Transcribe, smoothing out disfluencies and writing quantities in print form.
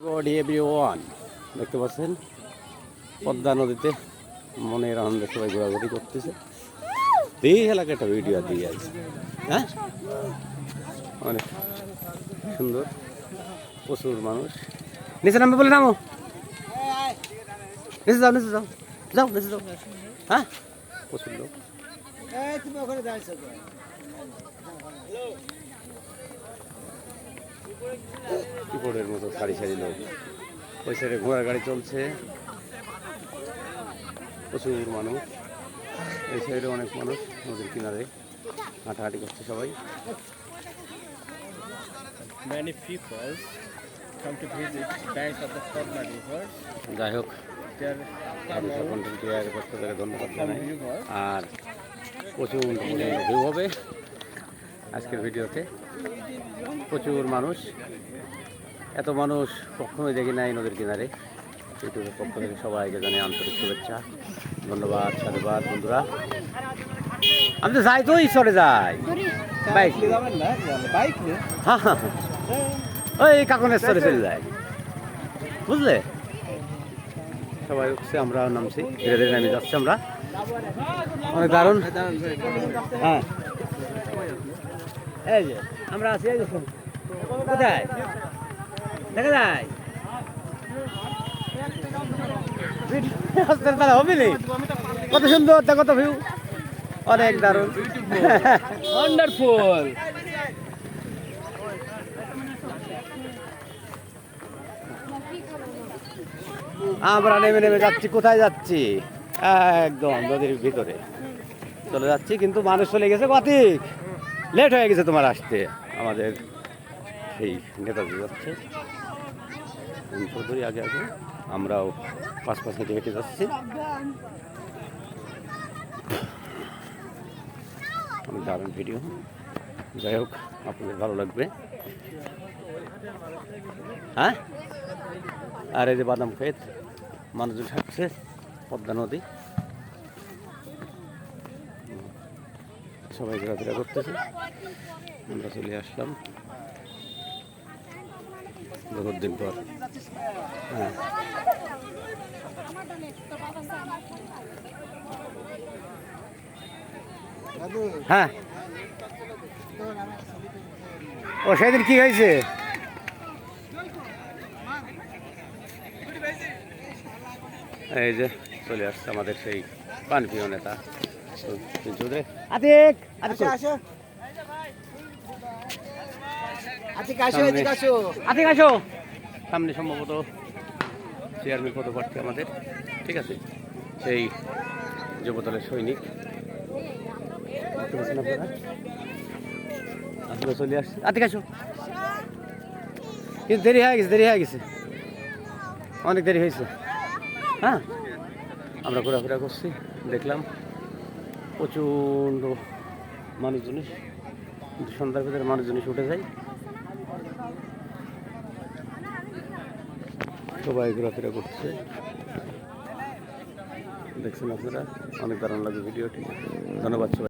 Good everyone, দেখতে পাচ্ছেন পদ্মা নদীতে মনের আনন্দে সবাই ঘোরাঘুরি করতেছে। এই এলাকায় একটা ভিডিও দিয়ে আছে, হ্যাঁ, অনেক সুন্দর, প্রচুর মানুষ। নিচে নামবে বলে নামো, নিচে যাও, নিচে যাও, যাও নিচে যাও, হ্যাঁ, প্রচুর লোক। কিবোর্ডের মতো সারি সারি লোক, ওই সাইডে ঘোড়ার গাড়ি চলছে, প্রচুর মানুষ। এই সাইডে অনেক মানুষ নদীর কিনারে হাঁটাহাঁটি করছে সবাই। Many people come to visit bank of the Padma River. যাই হোক, There কন্টেন্ট ক্রিয়েটারের পক্ষ থেকে ধন্যবাদ জানাই। viewers. আর প্রচুর ভিউ হবে আজকের ভিডিওতে। প্রচুর মানুষ, এত মানুষ কখনোই দেখি নাই নদীর কিনারে। ইউটিউবের পক্ষ থেকে সবাইকে জানিয়ে আন্তরিক শুভেচ্ছা, ধন্যবাদ, সাধুবাদ বন্ধুরা। আমি তো যাই, তো ঈশ্বরে যাই বাইক, হ্যাঁ হ্যাঁ, ওই কাকনেশ্বরে চলে যায়, বুঝলে। সবাই উঠছে, আমরা নামছি, ধীরে ধীরে নামে যাচ্ছি আমরা। অনেক দারুণ, হ্যাঁ, এই যে আমরা আছি, এই যে কোথায় দেখা যায় কত সুন্দর, দেখো তো ভিউ, অনেক দারুণ, Wonderful. আমরা নেমে নেমে যাচ্ছি। কোথায় যাচ্ছি? একদম নদীর ভিতরে চলে যাচ্ছি, কিন্তু মানুষ চলে গেছে, কতিক লেট হয়ে গেছে তোমার আসতে। আমাদের সেই নেতাজি যাচ্ছে চৌধুরী আগে আগে, আমরাও পাঁচ হেঁটে হেঁটে যাচ্ছি। অনেক দারুণ ভিডিও, যাই হোক আপনাদের ভালো লাগবে, হ্যাঁ। আর এই যে বাদাম ক্ষেত, মানুষজন থাকছে, পদ্মা নদী, সবাই ঘোরাফেরা করতেছে। আমরা চলে আসলাম বহুত দিন পর, হ্যাঁ। হ্যাঁ, ও সেদিন কি হয়েছে? এই যে চলে আসছে আমাদের সেই প্রাণপ্রিয় নেতা আতিক। আতিক আসো সামনে, সম্ভবত চেয়ারম্যান পদপ্রার্থী আমাদের, ঠিক আছে, সেই যুবদলের সৈনিক। আপনারা চলে আসছে, আতিক আসো। কিন্তু দেরি হয়ে গেছে, দেরি হয়ে গেছে, অনেক দেরি হয়েছে, হ্যাঁ। আমরা ঘোরাফেরা করছি, দেখলাম প্রচণ্ড মানুষজন, সন্ধ্যার ভিতরে মানুষজন উঠে যায়, সবাই ঘোরাফেরা করছে, দেখছেন আপনারা। অনেক দারুণ লাগে ভিডিওটি, ধন্যবাদ সবাই।